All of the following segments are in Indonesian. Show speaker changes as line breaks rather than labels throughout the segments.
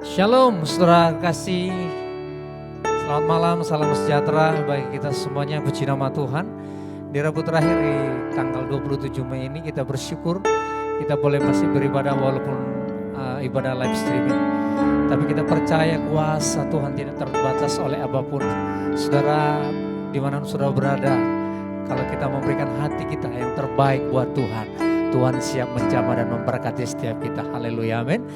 Shalom saudara kasih, selamat malam, salam sejahtera bagi kita semuanya, puji nama Tuhan. Di Rabu terakhir di tanggal 27 Mei ini kita bersyukur kita boleh masih beribadah walaupun ibadah live streaming. Tapi kita percaya kuasa Tuhan tidak terbatas oleh apapun. Saudara, dimana saudara berada, kalau kita memberikan hati kita yang terbaik buat Tuhan, Tuhan siap menjamah dan memberkati setiap kita. Haleluya, amin.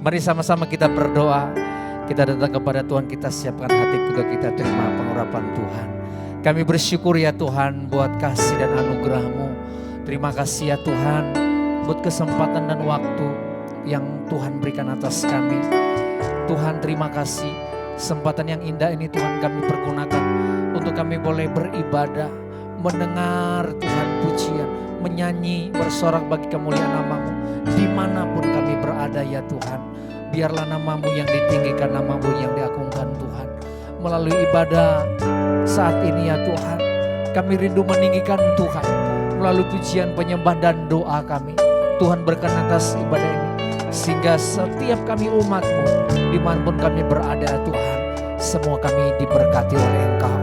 Mari sama-sama kita berdoa. Kita datang kepada Tuhan, kita siapkan hati juga, kita terima pengurapan Tuhan. Kami bersyukur ya Tuhan buat kasih dan anugerah-Mu. Terima kasih ya Tuhan buat kesempatan dan waktu yang Tuhan berikan atas kami. Tuhan terima kasih, kesempatan yang indah ini Tuhan kami pergunakan untuk kami boleh beribadah, mendengar Tuhan pujian, menyanyi, bersorak bagi kemuliaan nama-Mu. Dimanapun kami berada ya Tuhan, biarlah nama-Mu yang ditinggikan, nama-Mu yang diagungkan Tuhan. Melalui ibadah saat ini ya Tuhan, kami rindu meninggikan Tuhan. Melalui pujian, penyembahan dan doa kami, Tuhan berkenan atas ibadah ini. Sehingga setiap kami umat-Mu, dimanapun kami berada Tuhan, semua kami diberkati oleh Engkau.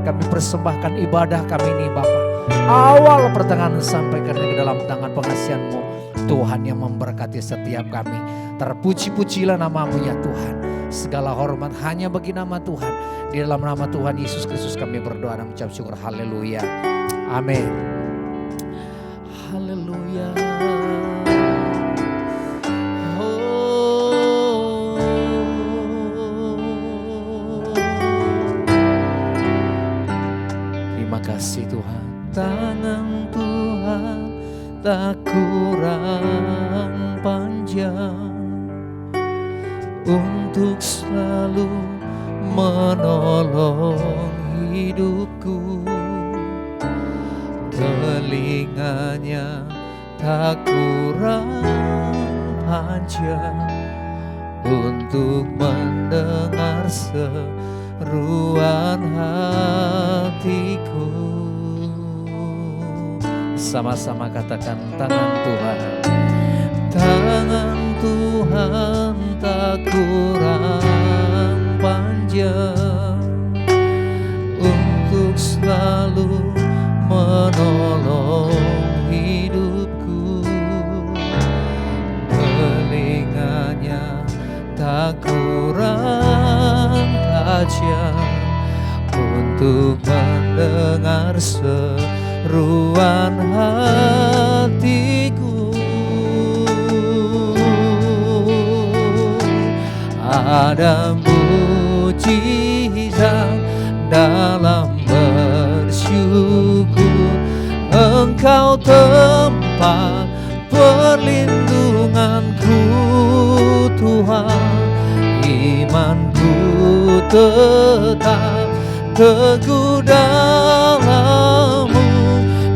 Kami persembahkan ibadah kami ini Bapa, awal pertengahan sampai ke dalam tangan pengasihan-Mu, Tuhan yang memberkati setiap kami. Terpuji-pujilah nama-Mu ya Tuhan. Segala hormat hanya bagi nama Tuhan. Di dalam nama Tuhan Yesus Kristus kami berdoa dan mengucap syukur. Haleluya. Amin. Haleluya. Terima kasih Tuhan. Tangan Tuhan tak kurang panjang untuk selalu menolong hidupku. Telinganya tak kurang panjang untuk mendengar seruan hatiku. Sama-sama katakan, tangan Tuhan. Tangan Tuhan tak kurang panjang untuk selalu menolong hidupku. Telinganya tak kurang tajam untuk mendengar seruan hatiku. Ada mujizat dalam bersyukur. Engkau tempat perlindunganku Tuhan. Imanku tetap teguh dalam-Mu.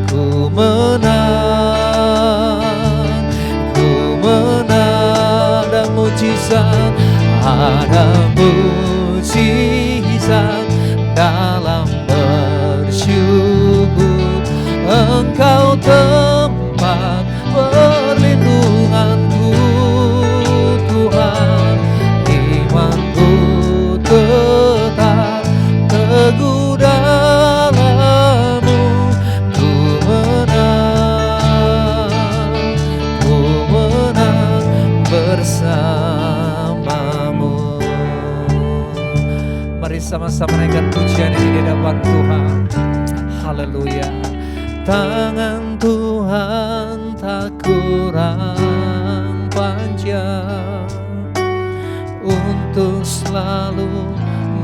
Ku menang dan mujizat. Ada mujizat dalam bersyukur. Engkau tempat perlindunganku Tuhan. Imanku tetap teguh dalam-Mu. Ku menang bersamamu. Mari sama-sama naikkan pujian ini di hadapan Tuhan. Haleluya. Tangan Tuhan tak kurang panjang untuk selalu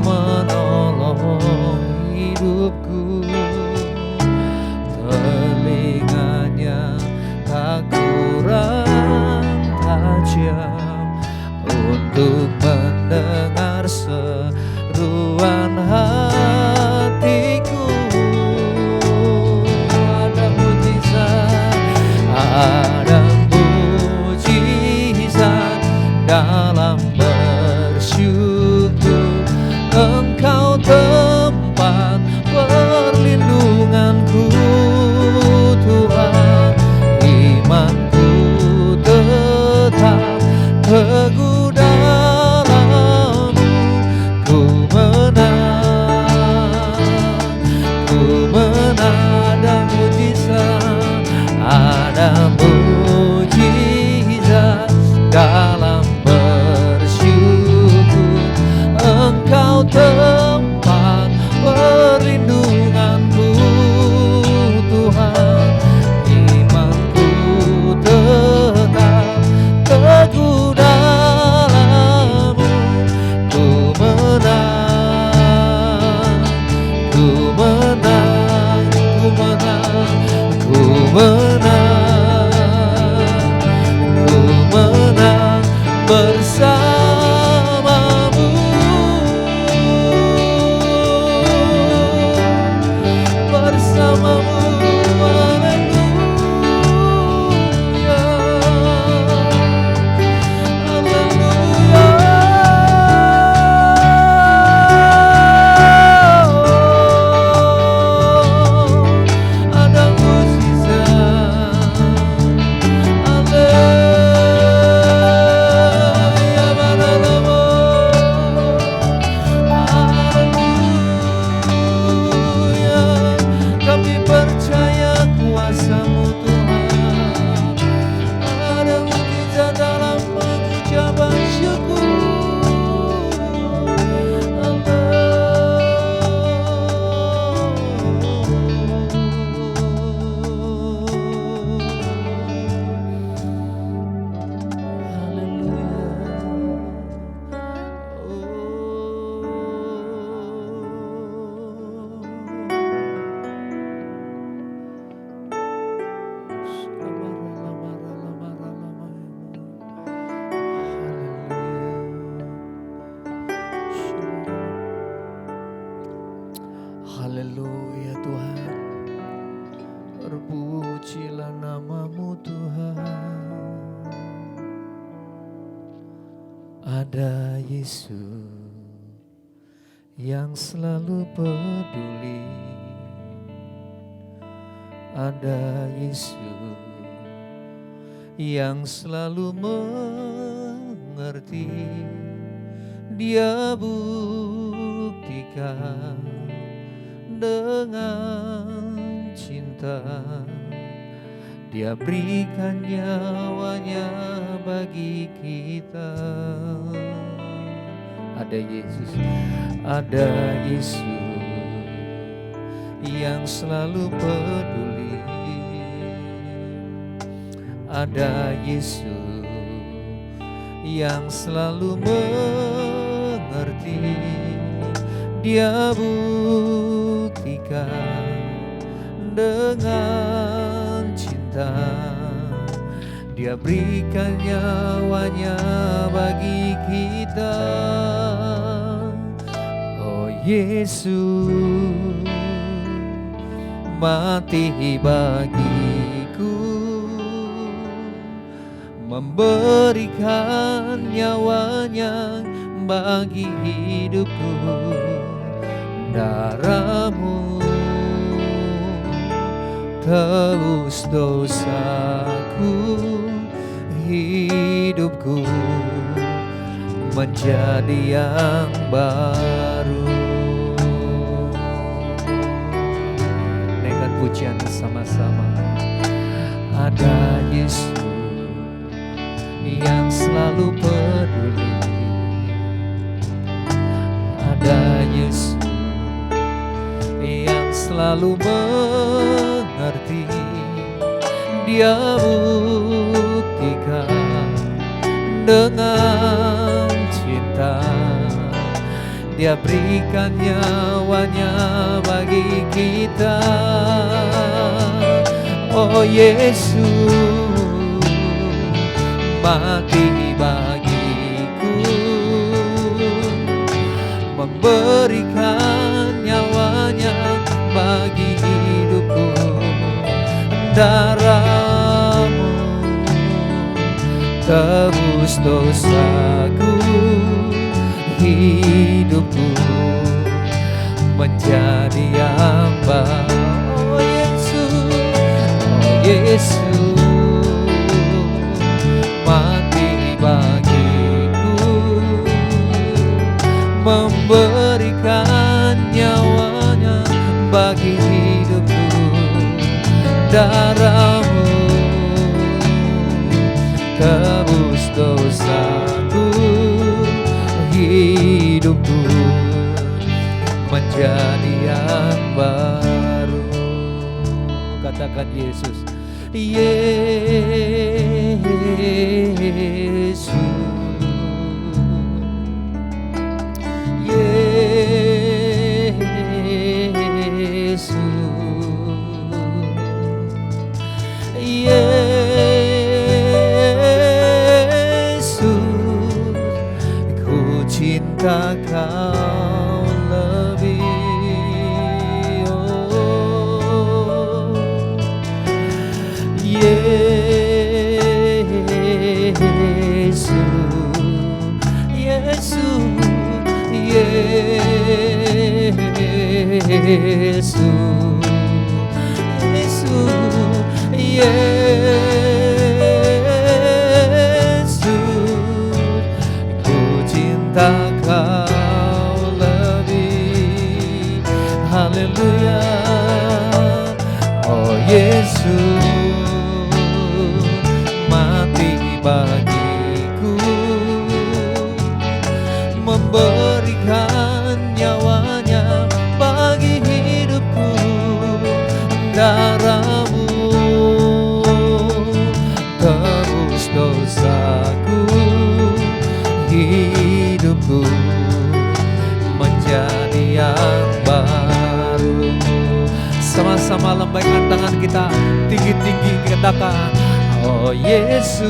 menolong hidupku. Telinganya tak kurang tajam untuk mendengar seruan hatiku. Ada mujizat dalam bersyukur. Engkau tempat perlindunganku Tuhan. Imanku tetap teguh dalam bersamamu, bersamamu. Haleluya Tuhan, terpujilah nama-Mu Tuhan. Ada Yesus yang selalu peduli, ada Yesus yang selalu mengerti. Dia buktikan dengan cinta, Dia berikan nyawanya bagi kita. Ada Yesus yang selalu peduli, ada Yesus yang selalu mengerti. Dia buktikan dengan cinta, Dia berikan nyawanya bagi kita. Oh Yesus mati bagiku, memberikan nyawanya bagi hidupku. Darah-Mu tebus dosaku, hidupku menjadi yang baru. Naikkan pujian sama-sama. Ada Yesus yang selalu peduli, ada Yesus yang selalu mengerti. Dia buktikan dengan cinta, Dia berikan nyawanya bagi kita. Oh Yesus mati bagiku, memberikan nyawanya bagi hidupku. Darah-Mu tebus dosaku, hidupku menjadi yang baru. Oh Yesus mati bagiku, memberikan nyawanya bagi hidupku. Darah-Mu tebus dosaku, hidupku menjadi yang baru. Katakan Yesus, Yesus, Yesus, Yesus, cinta Kau lebih. Oh, Yesus, Yesus, Yesus, Yesus, Yesus, ku cinta Kau lebih. Haleluya. Oh Yesus, mati bagiku, memberikan nyawanya bagi hidupku. Darah-Mu tebus dosaku, hidupku menjadi yang baru. Sama-sama lambaikan tangan kita tinggi-tinggi, katakan, oh Yesus,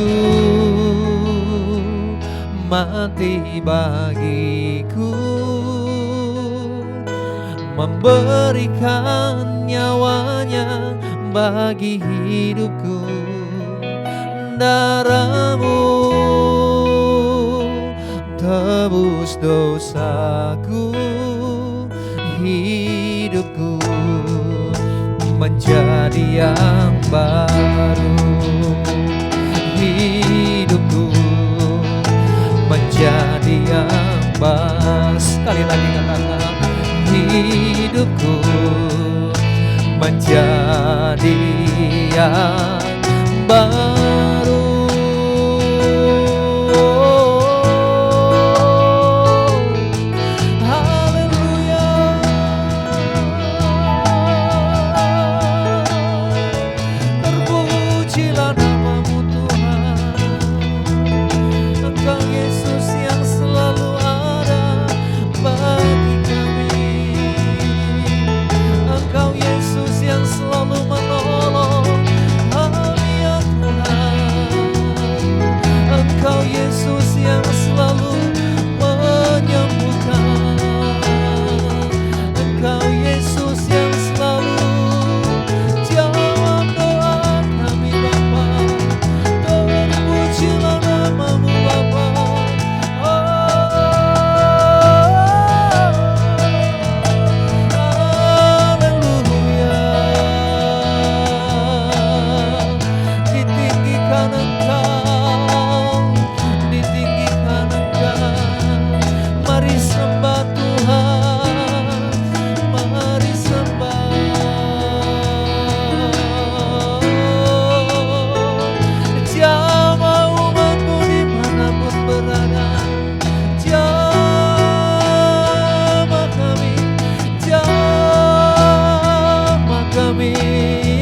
mati bagiku, memberikan nyawanya bagi hidupku. Darah-Mu tebus dosaku, hidupku menjadi yang baru. Hidupku menjadi yang baru. Sekali lagi katakan, hidupku menjadi yang baru. Haleluya. Terpujilah nama-Mu Tuhan. Engkau Yesus yang selalu ada bagi kami. Engkau Yesus yang selalu menolong kami ya Tuhan. Engkau Yesus yang selalu menyembuhkan. Engkau Yesus yang selalu jawab doa kami Bapa. Terpujilah nama-Mu Bapa. Haleluya. Ditinggikan Engkau, ditinggikan Engkau. Mari sembah Tuhan, mari sembah. Jamah umat-Mu dimanapun berada. Jamah kami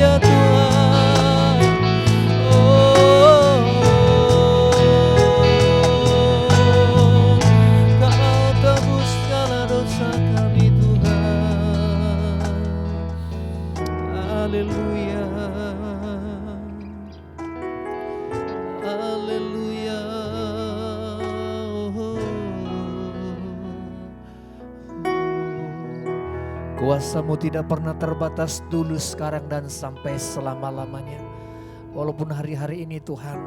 ya Tuhan. Oh, Kau tebus segala dosa kami Tuhan. Haleluya. Haleluya. Kuasa-Mu tidak pernah terbatas dulu, sekarang, dan sampai selama-lamanya. Walaupun hari-hari ini Tuhan,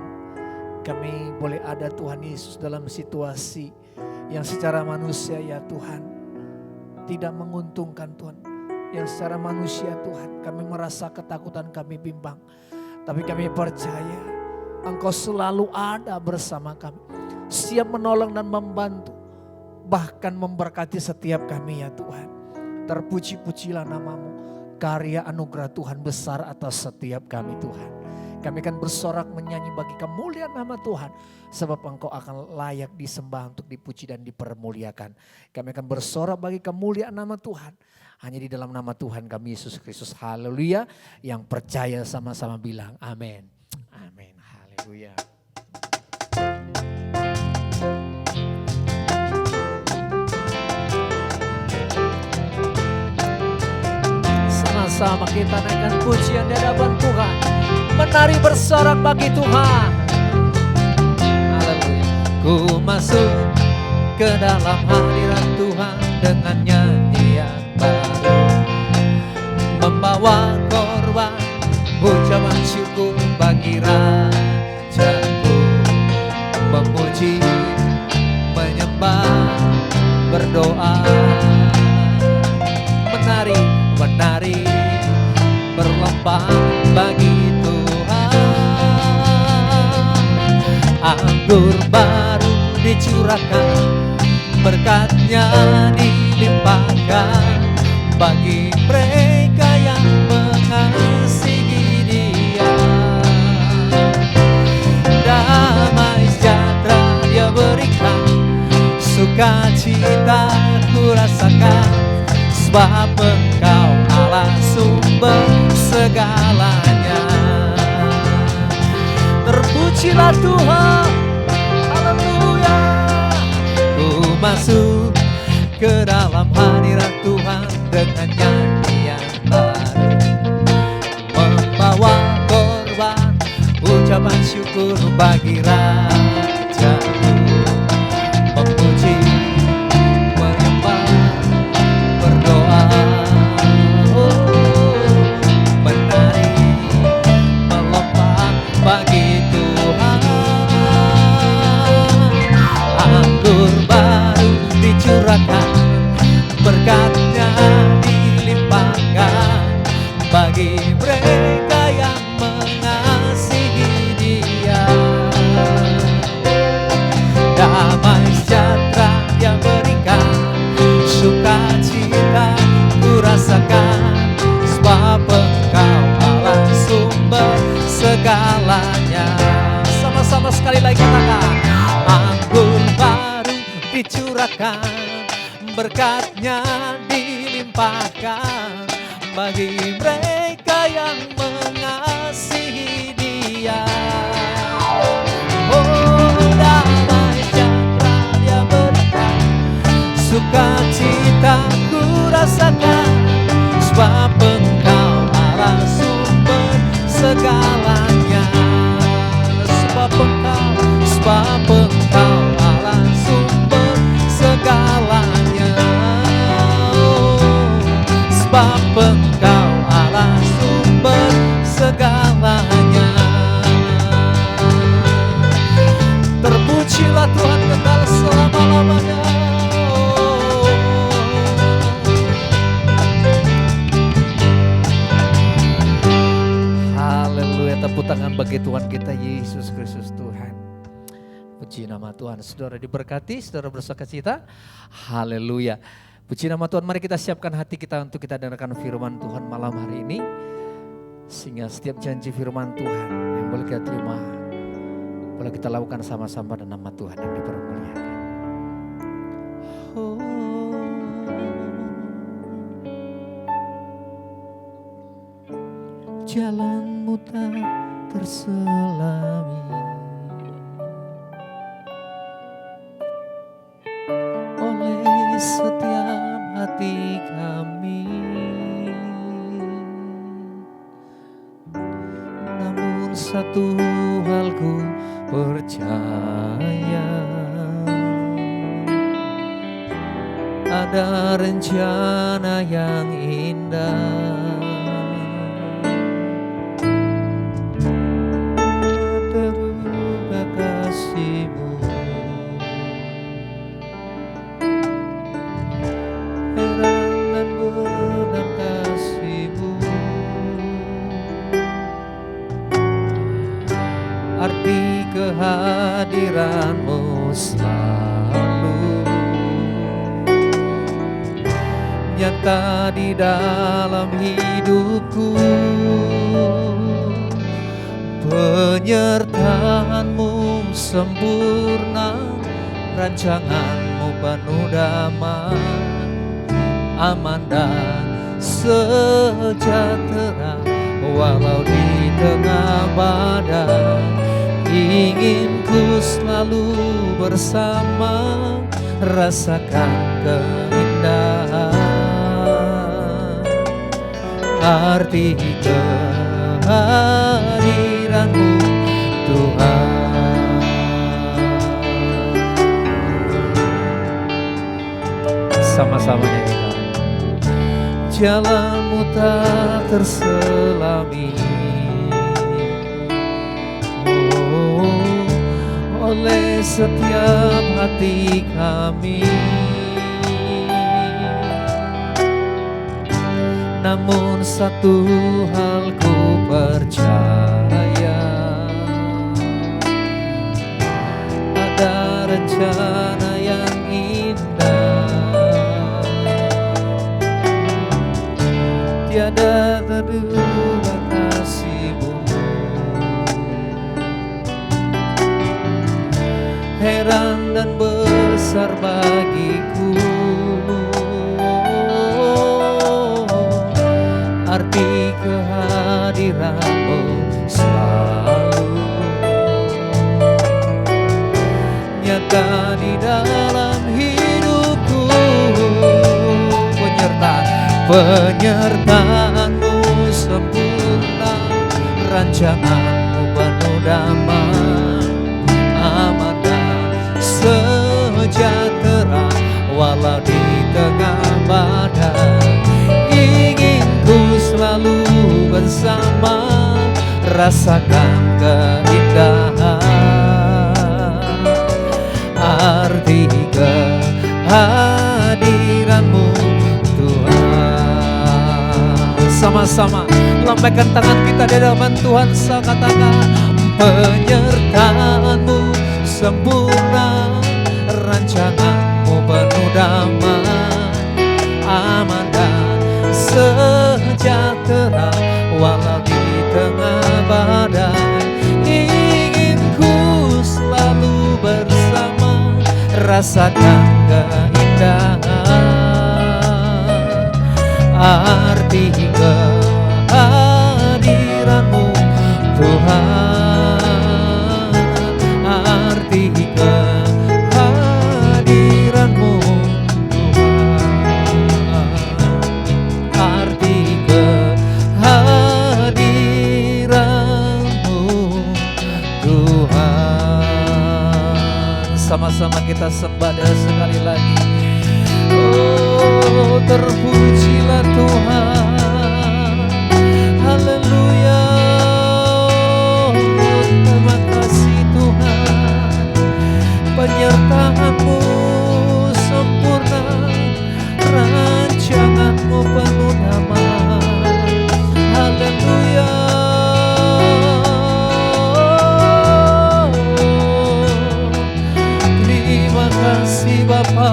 kami boleh ada Tuhan Yesus dalam situasi yang secara manusia ya Tuhan tidak menguntungkan Tuhan. Yang secara manusia Tuhan kami merasa ketakutan, kami bimbang. Tapi kami percaya Engkau selalu ada bersama kami. Siap menolong dan membantu. Bahkan memberkati setiap kami ya Tuhan. Terpuji-pujilah nama-Mu. Karya anugerah Tuhan besar atas setiap kami Tuhan. Kami akan bersorak menyanyi bagi kemuliaan nama Tuhan. Sebab Engkau akan layak disembah, untuk dipuji dan dipermuliakan. Kami akan bersorak bagi kemuliaan nama Tuhan. Hanya di dalam nama Tuhan kami Yesus Kristus. Haleluya. Yang percaya sama-sama bilang amin. Amin. Haleluya. Sama-sama kita naikkan pujian di hadapan Tuhan. Menari bersorak bagi Tuhan. Haleluya. Ku masuk ke dalam hadirat Tuhan dengan nyanyian baru, membawa korban ucapan syukur bagi Rajaku, memuji, menyembah, berdoa, menari, berlomba bagi Tuhan. Anggur baru dicurahkan, berkatnya dilimpahkan bagi mereka yang mengasihi Dia. Damai sejahtera Dia berikan, sukacita ku rasakan, sebab Engkau Allah sumber segalanya. Terpujilah Tuhan, haleluya. Ku masuk ke dalam hadirat Tuhan dengan nyanyian baru, membawa korban ucapan syukur bagi Rajaku, memuji, menyembah, berdoa, menari, melompat bagi Tuhan. Anggur baru dicurahkan, berkatnya dilimpahkan bagi mereka yang mengasihi Dia. Damai sejahtera Dia berikan, sukacita ku rasakan, sebab Engkau Allah sumber segalanya. Sama-sama sekali lagi katakan, anggur baru dicurahkan, berkatnya dilimpahkan bagi mereka yang mengasihi Dia. Oh, damai sejahtera Dia berikan, sukacita ku rasakan, sebab Engkau Allah sumber segalanya. Sebab Engkau Allah sumber segalanya. Sebab Engkau Allah sumber segalanya. Terpujilah Tuhan kekal selama-lamanya. Haleluya, tepuk tangan bagi Tuhan kita Yesus Kristus Tuhan. Puji nama Tuhan. Saudara diberkati, saudara bersukacita. Haleluya. Puji nama Tuhan, mari kita siapkan hati kita untuk kita dengarkan firman Tuhan malam hari ini. Sehingga setiap janji firman Tuhan yang boleh kita terima, boleh kita lakukan sama-sama dalam nama Tuhan yang dipermuliakan. Oh. Jalanmu tak terselami oleh setiap hati kami, namun satu hal ku percaya, ada rencana yang indah terubah kasih-Mu. Arti kehadiran-Mu selalu nyata di dalam hidupku. Penyertaan-Mu sempurna, rancangan-Mu penuh damai, aman dan sejahtera walau di tengah badai. Ingin ku selalu bersama, rasakan keindahan arti kehadiran-Mu Tuhan. Sama-sama nyanyikan. Jalanmu tak terselami oleh setiap hati kami, namun satu hal ku percaya, ada rencana yang indah, tiada terduga kasih-Mu. Heran dan besar bagiku arti kehadiran-Mu selalu nyata di dalam hidupku. Penyertaan-Mu sempurna, rancangan-Mu penuh damai, amanah sejahtera walau di tengah badai. Inginku selalu bersama, rasakan keindahan arti kehadiran-Mu Tuhan. Sama-sama lambaikan tangan kita di hadapan Tuhan, saya katakan penyertaan-Mu sempurna, rancangan-Mu penuh damai, aman dan sejahtera walau di tengah badai. Inginku selalu bersama, rasakan keindahan arti kehadiran-Mu Tuhan, arti kehadiran-Mu Tuhan, arti kehadiran-Mu Tuhan. Sama-sama kita sembah sekali lagi. Oh, terpujilah Tuhan, haleluya. Terima kasih Tuhan, penyertaan-Mu sempurna, rancangan-Mu penuh damai, haleluya. Terima kasih Bapa,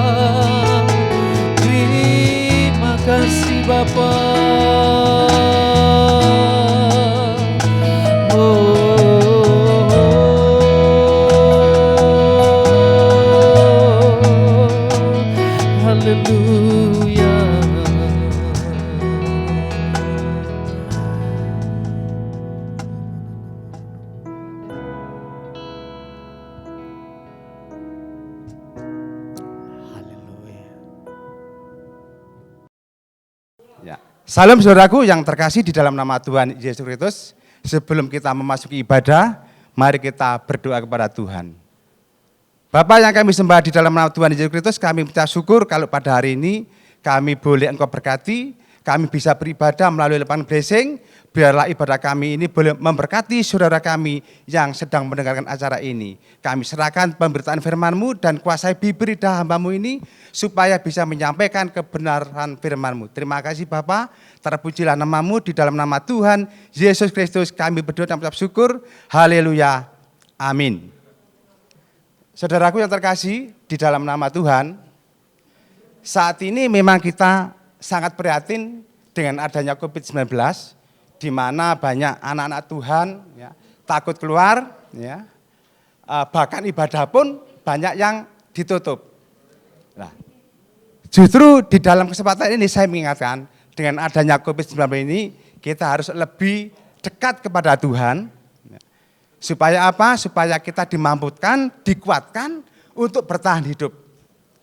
terima kasih Bapa. Haleluya.
Ya. Salam saudaraku yang terkasih di dalam nama Tuhan Yesus Kristus. Sebelum kita memasuki ibadah, mari kita berdoa kepada Tuhan. Bapa yang kami sembah di dalam nama Tuhan Yesus Kristus, kami mengucap syukur kalau pada hari ini kami boleh Engkau berkati, kami bisa beribadah melalui lapangan blessing. Biarlah ibadah kami ini boleh memberkati saudara kami yang sedang mendengarkan acara ini. Kami serahkan pemberitaan firman-Mu dan kuasai bibir lidah hamba-Mu ini supaya bisa menyampaikan kebenaran firman-Mu. Terima kasih Bapa, terpujilah nama-Mu di dalam nama Tuhan Yesus Kristus kami berdoa dan mengucap syukur. Haleluya. Amin. Saudaraku yang terkasih di dalam nama Tuhan, saat ini memang kita sangat prihatin dengan adanya COVID-19, di mana banyak anak-anak Tuhan ya, takut keluar, ya, bahkan ibadah pun banyak yang ditutup. Nah, justru di dalam kesempatan ini saya mengingatkan, dengan adanya COVID-19 ini kita harus lebih dekat kepada Tuhan, ya, supaya apa? Supaya kita dimampukan, dikuatkan untuk bertahan hidup.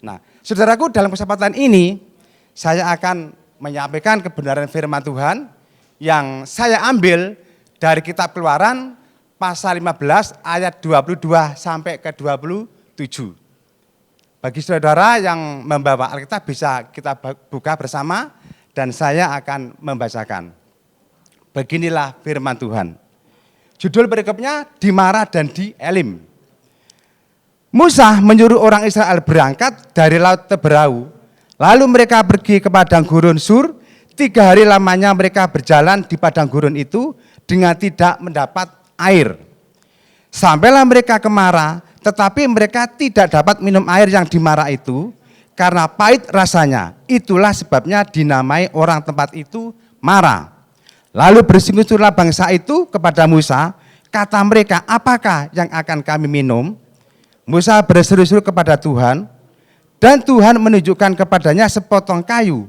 Nah, saudaraku, dalam kesempatan ini saya akan menyampaikan kebenaran firman Tuhan yang saya ambil dari kitab Keluaran pasal 15 ayat 22 sampai ke 27. Bagi saudara yang membawa Alkitab bisa kita buka bersama dan saya akan membacakan. Beginilah firman Tuhan. Judul perikopnya Dimarah dan di Elim. Musa menyuruh orang Israel berangkat dari Laut Teberau. Lalu mereka pergi ke padang gurun Sur. 3 hari lamanya mereka berjalan di padang gurun itu dengan tidak mendapat air. Sampailah mereka ke Mara, tetapi mereka tidak dapat minum air yang di Mara itu karena pahit rasanya. Itulah sebabnya dinamai orang tempat itu Mara. Lalu bersungguh-sungguhlah bangsa itu kepada Musa, kata mereka, apakah yang akan kami minum? Musa berseru-seru kepada Tuhan, dan Tuhan menunjukkan kepadanya sepotong kayu.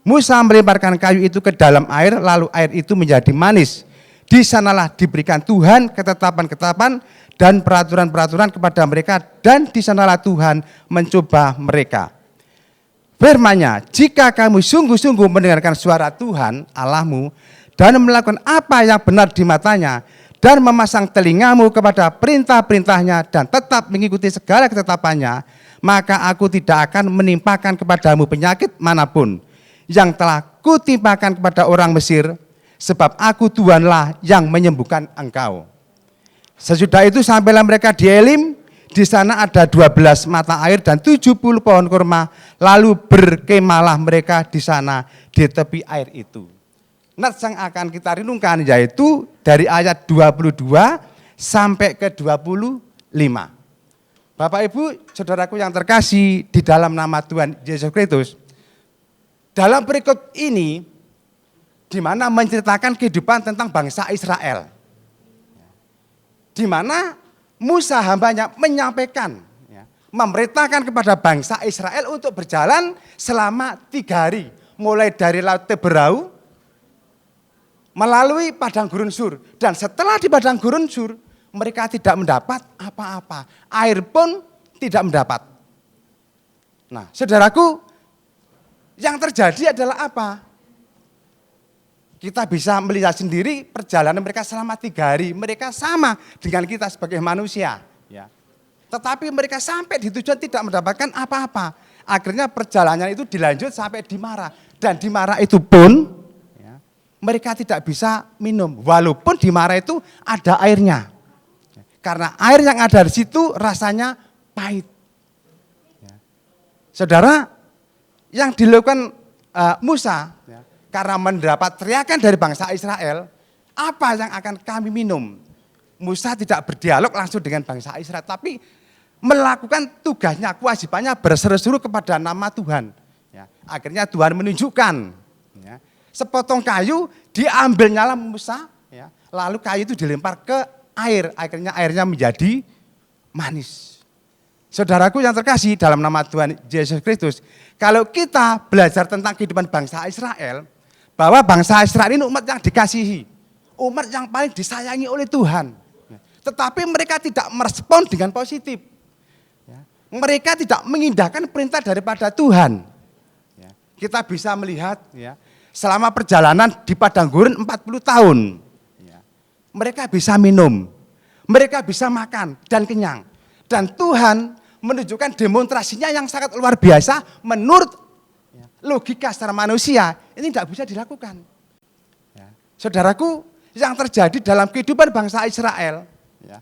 Musa melemparkan kayu itu ke dalam air, lalu air itu menjadi manis. Di sanalah diberikan Tuhan ketetapan-ketetapan dan peraturan-peraturan kepada mereka, dan di sanalah Tuhan mencoba mereka. Firman-Nya, jika kamu sungguh-sungguh mendengarkan suara Tuhan Allahmu dan melakukan apa yang benar di matanya dan memasang telingamu kepada perintah-perintahnya dan tetap mengikuti segala ketetapannya, maka aku tidak akan menimpakan kepadamu penyakit manapun yang telah kutimpakan kepada orang Mesir, sebab aku Tuhanlah yang menyembuhkan engkau. Sesudah itu sampailah mereka di Elim, di sana ada 12 mata air dan 70 pohon kurma, lalu berkemalah mereka di sana di tepi air itu. Nats yang akan kita renungkan yaitu dari ayat 22 sampai ke 25. Bapak Ibu, saudaraku yang terkasih di dalam nama Tuhan Yesus Kristus, dalam perikop ini di mana menceritakan kehidupan tentang bangsa Israel. Di mana Musa hambanya menyampaikan, memerintahkan kepada bangsa Israel untuk berjalan selama 3 hari. Mulai dari Laut Teberau, melalui padang gurun Sur. Dan setelah di padang gurun Sur, mereka tidak mendapat apa-apa. Air pun tidak mendapat. Nah, saudaraku, yang terjadi adalah apa? Kita bisa melihat sendiri perjalanan mereka selama 3 hari. Mereka sama dengan kita sebagai manusia. Ya. Tetapi mereka sampai di tujuan tidak mendapatkan apa-apa. Akhirnya perjalanan itu dilanjut sampai di Mara. Dan di Mara itu pun ya, mereka tidak bisa minum. Walaupun di Mara itu ada airnya. Karena air yang ada di situ rasanya pahit. Ya. Saudara, yang dilakukan Musa, ya, karena mendapat teriakan dari bangsa Israel, apa yang akan kami minum? Musa tidak berdialog langsung dengan bangsa Israel, tapi melakukan tugasnya, kewajibannya berseru-seru kepada nama Tuhan. Ya, akhirnya Tuhan menunjukkan, ya, sepotong kayu diambilnya Musa, ya, lalu kayu itu dilempar ke air, akhirnya airnya menjadi manis. Saudaraku yang terkasih dalam nama Tuhan Yesus Kristus, kalau kita belajar tentang kehidupan bangsa Israel, bahwa bangsa Israel ini umat yang dikasihi, umat yang paling disayangi oleh Tuhan. Tetapi mereka tidak merespon dengan positif. Mereka tidak mengindahkan perintah daripada Tuhan. Kita bisa melihat selama perjalanan di padang gurun 40 tahun, mereka bisa minum, mereka bisa makan dan kenyang. Dan Tuhan menunjukkan demonstrasinya yang sangat luar biasa menurut logika secara manusia, ini tidak bisa dilakukan. Ya. Saudaraku, yang terjadi dalam kehidupan bangsa Israel, ya,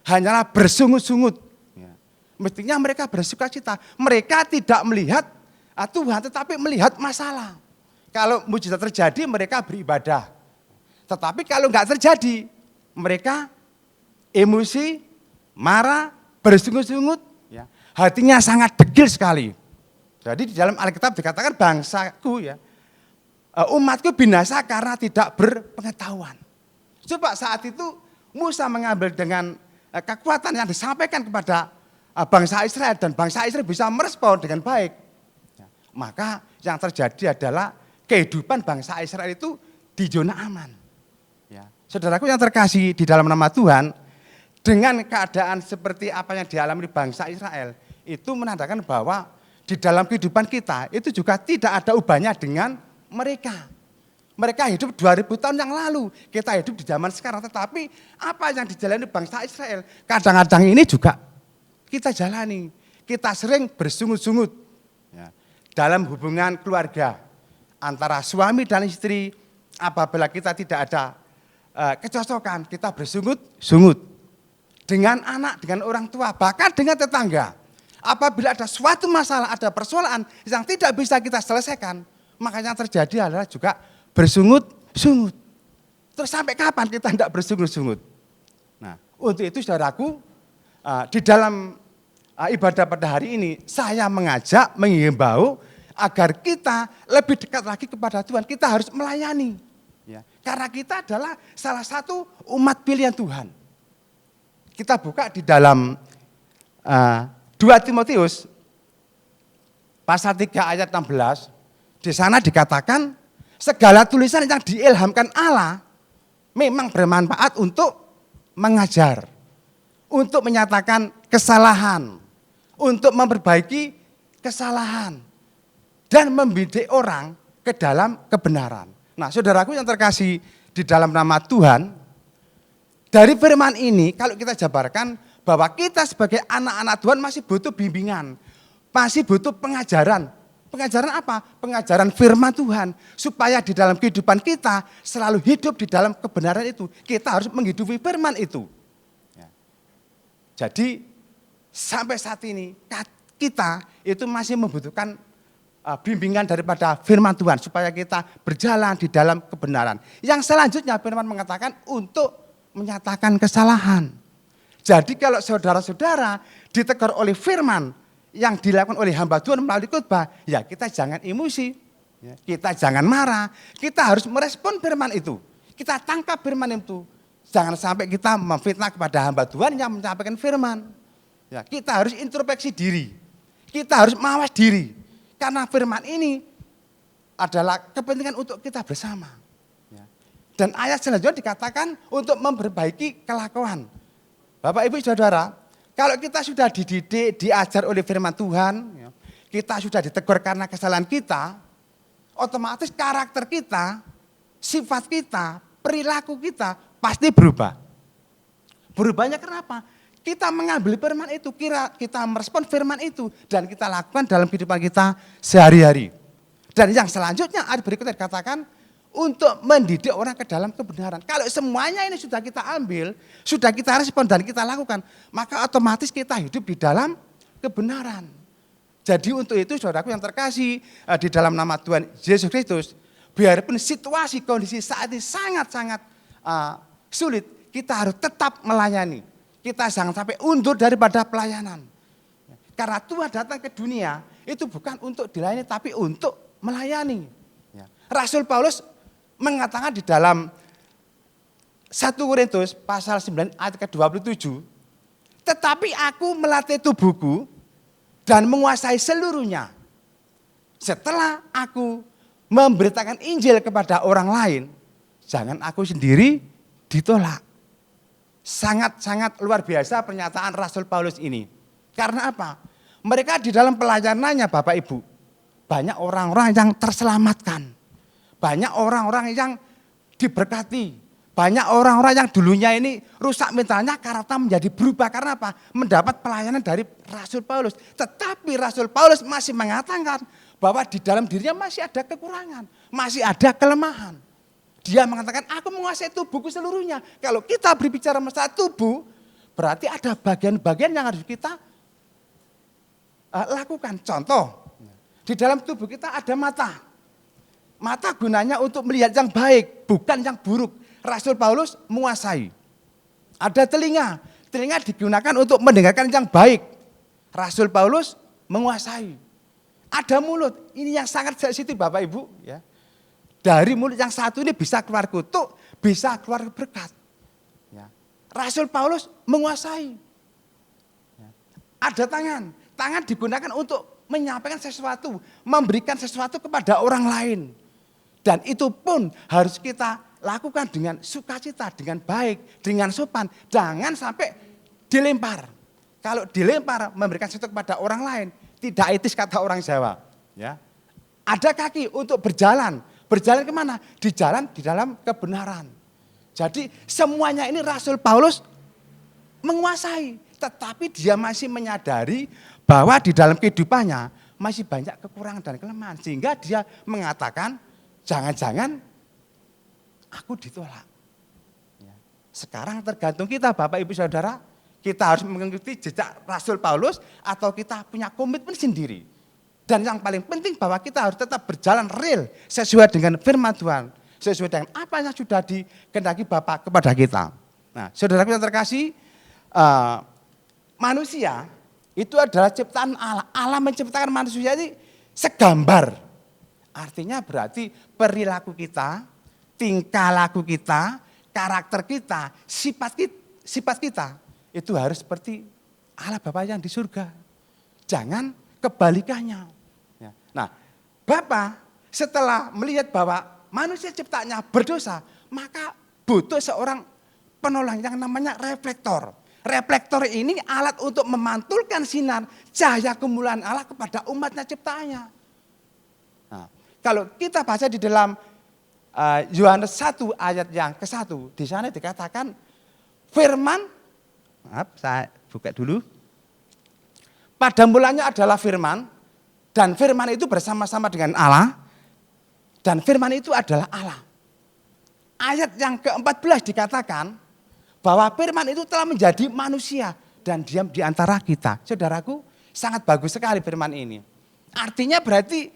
hanyalah bersungut-sungut. Ya. Mestinya mereka bersukacita. Mereka tidak melihat Tuhan, tetapi melihat masalah. Kalau mujizat terjadi, mereka beribadah. Tetapi kalau enggak terjadi, mereka emosi, marah, bersungut-sungut, ya, hatinya sangat degil sekali. Jadi di dalam Alkitab dikatakan bangsaku, ya, umatku binasa karena tidak berpengetahuan. Coba saat itu Musa mengambil dengan kekuatan yang disampaikan kepada bangsa Israel dan bangsa Israel bisa merespon dengan baik. Ya, maka yang terjadi adalah kehidupan bangsa Israel itu di zona aman. Ya, saudaraku yang terkasih di dalam nama Tuhan, dengan keadaan seperti apa yang dialami bangsa Israel, itu menandakan bahwa di dalam kehidupan kita itu juga tidak ada ubahnya dengan mereka. Mereka hidup 2000 tahun yang lalu, kita hidup di zaman sekarang. Tetapi apa yang dijalani bangsa Israel, kadang-kadang ini juga kita jalani. kita sering bersungut-sungut ya, dalam hubungan keluarga antara suami dan istri. Apabila kita tidak ada kecocokan, kita bersungut-sungut dengan anak, dengan orang tua, bahkan dengan tetangga. Apabila ada suatu masalah, ada persoalan yang tidak bisa kita selesaikan, makanya terjadi adalah juga bersungut-sungut. Terus sampai kapan kita tidak bersungut-sungut? Nah, untuk itu saudaraku, di dalam ibadah pada hari ini, saya mengajak, mengimbau agar kita lebih dekat lagi kepada Tuhan. Kita harus melayani. Ya, karena kita adalah salah satu umat pilihan Tuhan. Kita buka di dalam 2 Timotius pasal 3 ayat 16. Di sana dikatakan segala tulisan yang diilhamkan Allah memang bermanfaat untuk mengajar, untuk menyatakan kesalahan, untuk memperbaiki kesalahan, dan membidik orang ke dalam kebenaran. Nah, saudaraku yang terkasih di dalam nama Tuhan, dari firman ini kalau kita jabarkan bahwa kita sebagai anak-anak Tuhan masih butuh bimbingan, masih butuh pengajaran. Pengajaran apa? Pengajaran firman Tuhan. Supaya di dalam kehidupan kita selalu hidup di dalam kebenaran itu. Kita harus menghidupi firman itu. Ya. Jadi sampai saat ini kita itu masih membutuhkan bimbingan daripada firman Tuhan. Supaya kita berjalan di dalam kebenaran. Yang selanjutnya firman mengatakan untuk menyatakan kesalahan. Jadi kalau saudara-saudara ditegur oleh firman yang dilakukan oleh hamba Tuhan melalui khotbah, ya kita jangan emosi, ya, kita jangan marah, kita harus merespon firman itu. Kita tangkap firman itu. Jangan sampai kita memfitnah kepada hamba Tuhan yang menyampaikan firman. Ya, kita harus introspeksi diri. Kita harus mawas diri. Karena firman ini adalah kepentingan untuk kita bersama. Ya. Dan ayat selanjutnya dikatakan untuk memperbaiki kelakuan. Bapak, Ibu, Saudara, kalau kita sudah dididik, diajar oleh firman Tuhan, kita sudah ditegur karena kesalahan kita, otomatis karakter kita, sifat kita, perilaku kita pasti berubah. Berubahnya kenapa? Kita mengambil firman itu, kita merespon firman itu, dan kita lakukan dalam kehidupan kita sehari-hari. Dan yang selanjutnya ada berikutnya dikatakan, untuk mendidik orang ke dalam kebenaran. Kalau semuanya ini sudah kita ambil, sudah kita respon dan kita lakukan, maka otomatis kita hidup di dalam kebenaran. Jadi untuk itu saudaraku yang terkasih di dalam nama Tuhan Yesus Kristus, biarpun situasi kondisi saat ini sangat-sangat sulit, kita harus tetap melayani. Kita jangan sampai undur daripada pelayanan. Karena Tuhan datang ke dunia itu bukan untuk dilayani tapi untuk melayani. Rasul Paulus mengatakan di dalam 1 Korintus pasal 9 ayat ke-27, tetapi aku melatih tubuhku dan menguasai seluruhnya. Setelah aku memberitakan Injil kepada orang lain, jangan aku sendiri ditolak. Sangat-sangat luar biasa pernyataan Rasul Paulus ini. Karena apa? Mereka di dalam pelayanannya Bapak Ibu, banyak orang-orang yang terselamatkan. Banyak orang-orang yang diberkati. Banyak orang-orang yang dulunya ini rusak mentalnya karakter menjadi berubah. Karena apa? Mendapat pelayanan dari Rasul Paulus. Tetapi Rasul Paulus masih mengatakan bahwa di dalam dirinya masih ada kekurangan. Masih ada kelemahan. Dia mengatakan aku menguasai tubuhku seluruhnya. Kalau kita berbicara masalah tubuh, berarti ada bagian-bagian yang harus kita lakukan. Contoh, di dalam tubuh kita ada mata. Mata gunanya untuk melihat yang baik, bukan yang buruk. Rasul Paulus menguasai. Ada telinga. Telinga digunakan untuk mendengarkan yang baik. Rasul Paulus menguasai. Ada mulut. Ini yang sangat sensitif Bapak Ibu. Ya. Dari mulut yang satu ini bisa keluar kutuk, bisa keluar berkat. Ya. Rasul Paulus menguasai. Ya. Ada tangan. Tangan digunakan untuk menyampaikan sesuatu, memberikan sesuatu kepada orang lain. Dan itu pun harus kita lakukan dengan sukacita, dengan baik, dengan sopan. Jangan sampai dilempar. Kalau dilempar memberikan sesuatu kepada orang lain, tidak etis kata orang Jawa. Ya. Ada kaki untuk berjalan. Berjalan kemana? Di jalan di dalam kebenaran. Jadi semuanya ini Rasul Paulus menguasai. Tetapi dia masih menyadari bahwa di dalam kehidupannya masih banyak kekurangan dan kelemahan. Sehingga dia mengatakan, jangan-jangan aku ditolak. Ya. Sekarang tergantung kita Bapak Ibu Saudara, kita harus mengikuti jejak Rasul Paulus atau kita punya komitmen sendiri. Dan yang paling penting bahwa kita harus tetap berjalan real sesuai dengan firman Tuhan. Sesuai dengan apa yang sudah dikehendaki Bapak kepada kita. Nah, saudaraku yang terkasih, manusia itu adalah ciptaan Allah. Allah menciptakan manusia ini segambar. Artinya berarti perilaku kita, tingkah laku kita, karakter kita, sifat kita itu harus seperti Allah Bapa yang di surga. Jangan kebalikannya. Ya. Nah, Bapa setelah melihat bahwa manusia ciptaannya berdosa, maka butuh seorang penolong yang namanya reflektor. Reflektor ini alat untuk memantulkan sinar cahaya kemuliaan Allah kepada umatnya ciptaannya. Nah, kalau kita baca di dalam Yohanes 1 ayat yang ke-1, di sana dikatakan firman, maaf saya buka dulu. Pada mulanya adalah firman, dan firman itu bersama-sama dengan Allah, dan firman itu adalah Allah. Ayat yang ke-14 dikatakan, bahwa firman itu telah menjadi manusia dan diam di antara kita. Saudaraku, sangat bagus sekali firman ini. Artinya berarti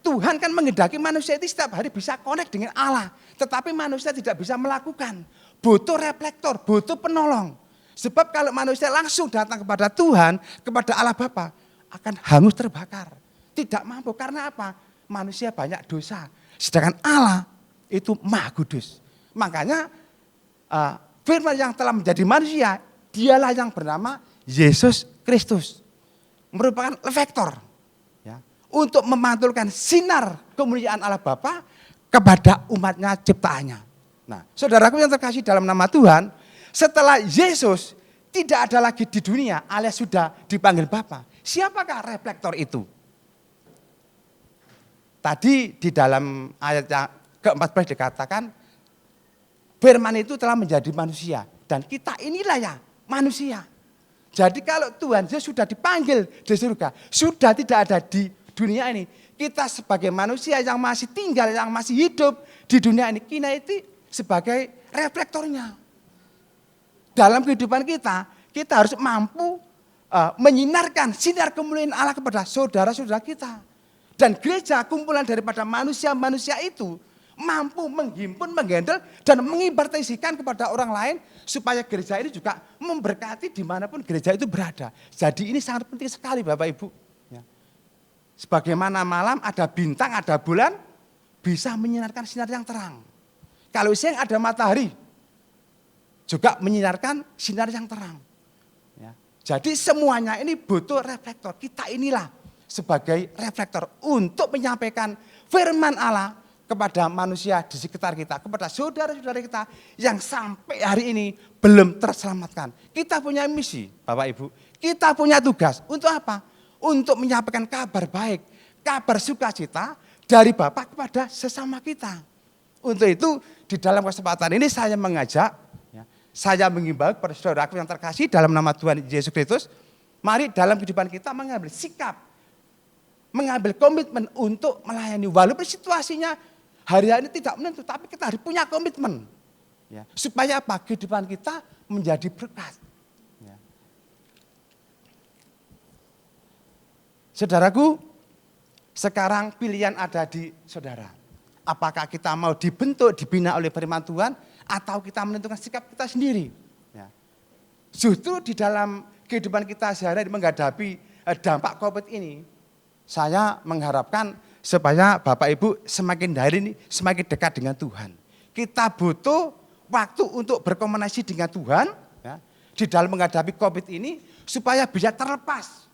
Tuhan kan menghendaki manusia itu setiap hari bisa connect dengan Allah. Tetapi manusia tidak bisa melakukan. Butuh reflektor, butuh penolong. Sebab kalau manusia langsung datang kepada Tuhan, kepada Allah Bapa, akan hangus terbakar. Tidak mampu, karena apa? Manusia banyak dosa. Sedangkan Allah itu Maha Kudus. Makanya firman yang telah menjadi manusia, dialah yang bernama Yesus Kristus. Merupakan reflektor. Ya, untuk memantulkan sinar kemuliaan Allah Bapa kepada umatnya ciptaannya. Nah, saudaraku yang terkasih dalam nama Tuhan, setelah Yesus tidak ada lagi di dunia alias sudah dipanggil Bapa, siapakah reflektor itu? Tadi di dalam ayat yang ke-14 dikatakan, firman itu telah menjadi manusia. Dan kita inilah ya manusia. Jadi kalau Tuhan Yesus sudah dipanggil di surga, sudah tidak ada di dunia ini. Kita sebagai manusia yang masih tinggal, yang masih hidup di dunia ini, kita itu sebagai reflektornya. Dalam kehidupan kita harus mampu menyinarkan sinar kemuliaan Allah kepada saudara-saudara kita. Dan gereja kumpulan daripada manusia-manusia itu mampu menghimpun, menghandle, dan mengibartasikan kepada orang lain supaya gereja ini juga memberkati dimanapun gereja itu berada. Jadi ini sangat penting sekali Bapak Ibu. Ya. Sebagaimana malam ada bintang, ada bulan, bisa menyinarkan sinar yang terang. Kalau siang ada matahari, juga menyinarkan sinar yang terang. Ya. Jadi semuanya ini butuh reflektor. Kita inilah sebagai reflektor untuk menyampaikan firman Allah kepada manusia di sekitar kita, kepada saudara-saudara kita yang sampai hari ini belum terselamatkan. Kita punya misi, Bapak Ibu. Kita punya tugas. Untuk apa? Untuk menyampaikan kabar baik, kabar sukacita dari Bapak kepada sesama kita. Untuk itu, di dalam kesempatan ini saya mengajak, saya mengimbau kepada saudaraku yang terkasih dalam nama Tuhan Yesus Kristus, mari dalam kehidupan kita mengambil sikap, mengambil komitmen untuk melayani. Walaupun situasinya hari ini tidak menentu, tapi kita harus punya komitmen. Ya, supaya apa? Kehidupan kita menjadi berkat. Ya. Saudaraku, sekarang pilihan ada di saudara. Apakah kita mau dibentuk, dibina oleh firman Tuhan, atau kita menentukan sikap kita sendiri. Ya. Justru di dalam kehidupan kita sehari-hari menghadapi dampak COVID ini, saya mengharapkan supaya Bapak Ibu semakin hari ini semakin dekat dengan Tuhan. Kita butuh waktu untuk berkomunikasi dengan Tuhan ya, di dalam menghadapi COVID ini supaya bisa terlepas.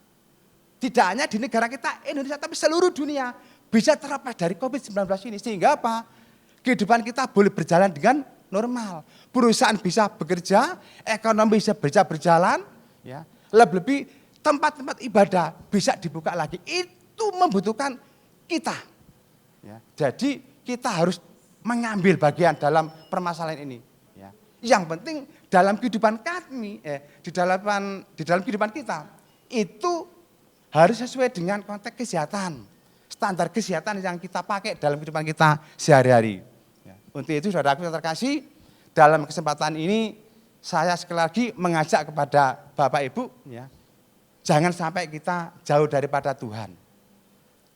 Tidak hanya di negara kita Indonesia tapi seluruh dunia bisa terlepas dari COVID-19 ini. Sehingga apa? Kehidupan kita boleh berjalan dengan normal. Perusahaan bisa bekerja, ekonomi bisa berjalan, ya. Lebih-lebih tempat-tempat ibadah bisa dibuka lagi. Itu membutuhkan kita. Ya, jadi kita harus mengambil bagian dalam permasalahan ini. Ya. Yang penting dalam kehidupan kami, di dalam kehidupan kita itu harus sesuai dengan konteks kesehatan, standar kesehatan yang kita pakai dalam kehidupan kita sehari-hari. Ya. Untuk itu saudaraku yang terkasih, dalam kesempatan ini saya sekali lagi mengajak kepada Bapak Ibu, ya, jangan sampai kita jauh daripada Tuhan.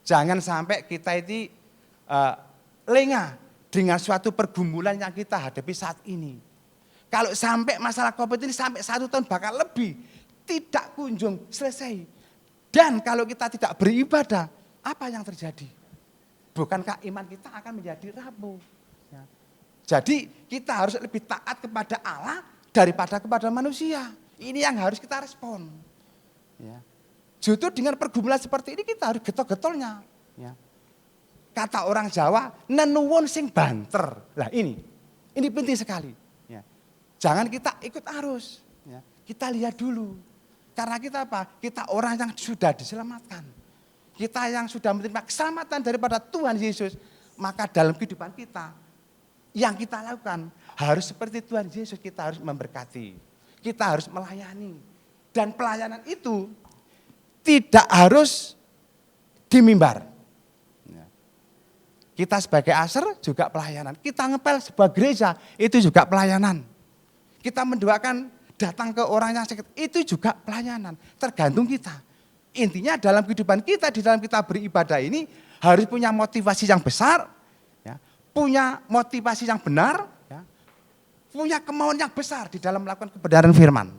Jangan sampai kita ini lengah dengan suatu pergumulan yang kita hadapi saat ini. Kalau sampai masalah COVID ini sampai 1 tahun bahkan lebih, tidak kunjung selesai. Dan kalau kita tidak beribadah, apa yang terjadi? Bukankah iman kita akan menjadi rapuh? Ya. Jadi kita harus lebih taat kepada Allah daripada kepada manusia. Ini yang harus kita respon. Ya. Justru dengan pergumulan seperti ini kita harus getol-getolnya. Ya. Kata orang Jawa, nenuwun sing banter. Lah ini penting sekali. Ya. Jangan kita ikut arus. Ya. Kita lihat dulu. Karena kita apa? Kita orang yang sudah diselamatkan. Kita yang sudah menerima keselamatan daripada Tuhan Yesus. Maka dalam kehidupan kita, yang kita lakukan harus seperti Tuhan Yesus, kita harus memberkati. Kita harus melayani. Dan pelayanan itu tidak harus di mimbar. Kita sebagai aser juga pelayanan. Kita ngepel sebuah gereja, itu juga pelayanan. Kita mendoakan datang ke orang yang sakit, itu juga pelayanan. Tergantung kita. Intinya dalam kehidupan kita, di dalam kita beribadah ini, harus punya motivasi yang besar, ya, punya motivasi yang benar, ya, punya kemauan yang besar di dalam melakukan kebenaran firman.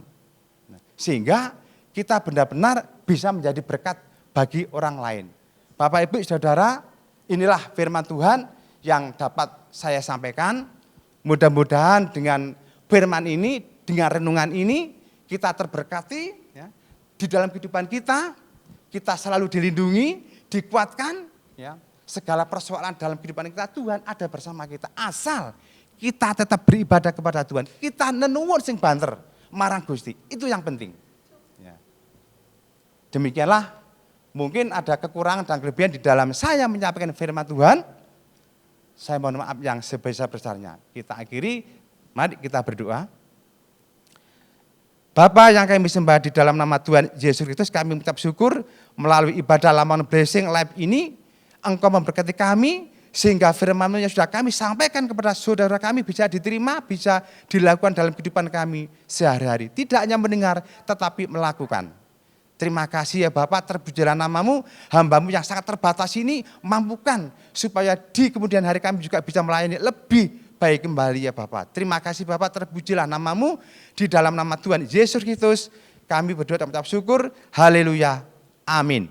Sehingga kita benar-benar bisa menjadi berkat bagi orang lain. Bapak Ibu Saudara, inilah firman Tuhan yang dapat saya sampaikan. Mudah-mudahan dengan firman ini, dengan renungan ini, kita terberkati, ya, di dalam kehidupan kita selalu dilindungi, dikuatkan, ya, segala persoalan dalam kehidupan kita, Tuhan ada bersama kita. Asal kita tetap beribadah kepada Tuhan, kita nenuwun sing banter, marang Gusti, itu yang penting. Ya. Demikianlah, mungkin ada kekurangan dan kelebihan di dalam saya menyampaikan firman Tuhan. Saya mohon maaf yang sebesar-besarnya. Kita akhiri, mari kita berdoa. Bapa yang kami sembah di dalam nama Tuhan Yesus Kristus, kami mengucap syukur melalui ibadah Lamon Blessing Live ini, Engkau memberkati kami, sehingga firman-Mu yang sudah kami sampaikan kepada saudara kami bisa diterima, bisa dilakukan dalam kehidupan kami sehari-hari. Tidak hanya mendengar, tetapi melakukan. Terima kasih ya Bapak, terpujilah nama-Mu, hamba-Mu yang sangat terbatas ini, mampukan supaya di kemudian hari kami juga bisa melayani lebih baik kembali ya Bapak. Terima kasih Bapak, terpujilah nama-Mu, di dalam nama Tuhan Yesus Kristus kami berdoa dan mengucap syukur. Haleluya. Amin.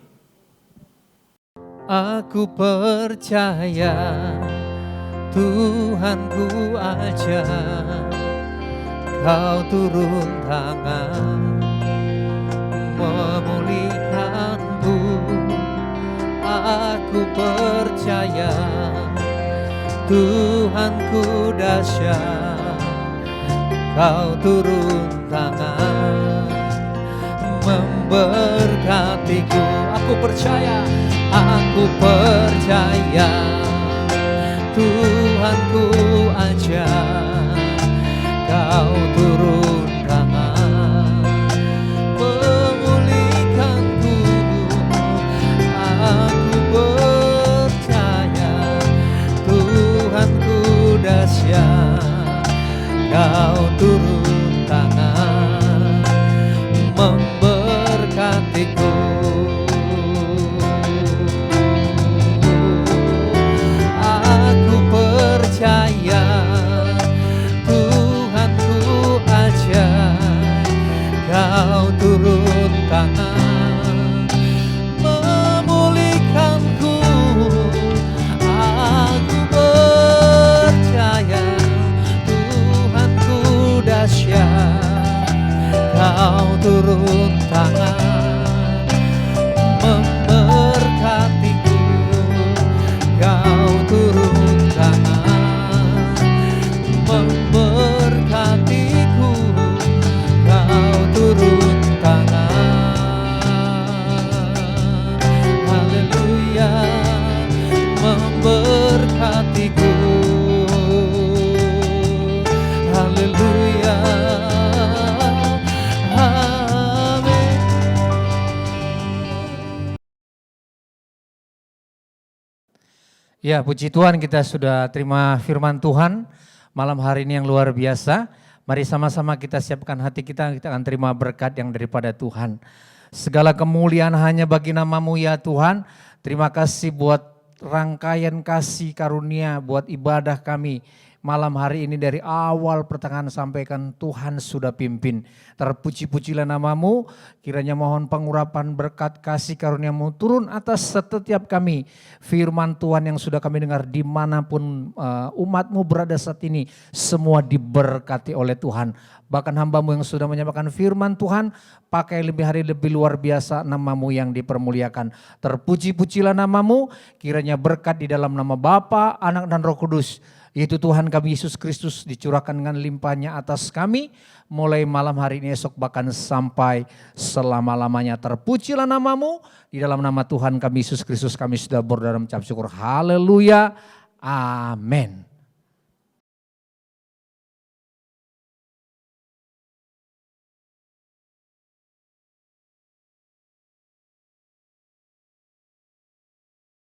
Aku percaya Tuhanku aja, Kau turun tangan memulihkanku. Aku percaya Tuhanku dahsyat, Kau turun tangan memberkatiku. Aku percaya Tuhanku aja, Kau turun tangan memulihkanku. Aku percaya Tuhanku dahsyat, Kau turun tangan memberkatiku. Aku percaya Ya, puji Tuhan, kita sudah terima firman Tuhan malam hari ini yang luar biasa. Mari sama-sama kita siapkan hati kita akan terima berkat yang daripada Tuhan. Segala kemuliaan hanya bagi nama-Mu ya Tuhan. Terima kasih buat rangkaian kasih karunia, buat ibadah kami. Malam hari ini dari awal pertengahan sampaikan Tuhan sudah pimpin. Terpuji-pujilah nama-Mu, kiranya mohon pengurapan berkat kasih karunia-Mu turun atas setiap kami. Firman Tuhan yang sudah kami dengar dimanapun umat-Mu berada saat ini, semua diberkati oleh Tuhan. Bahkan hamba-Mu yang sudah menyampaikan firman Tuhan, pakai lebih hari lebih luar biasa, nama-Mu yang dipermuliakan. Terpuji-pujilah nama-Mu, kiranya berkat di dalam nama Bapa, Anak dan Roh Kudus, yaitu Tuhan kami Yesus Kristus dicurahkan dengan limpahnya atas kami, mulai malam hari ini esok bahkan sampai selama-lamanya. Terpujilah nama-Mu, di dalam nama Tuhan kami Yesus Kristus kami sudah berdoa dan mengucap syukur. Haleluya, amin.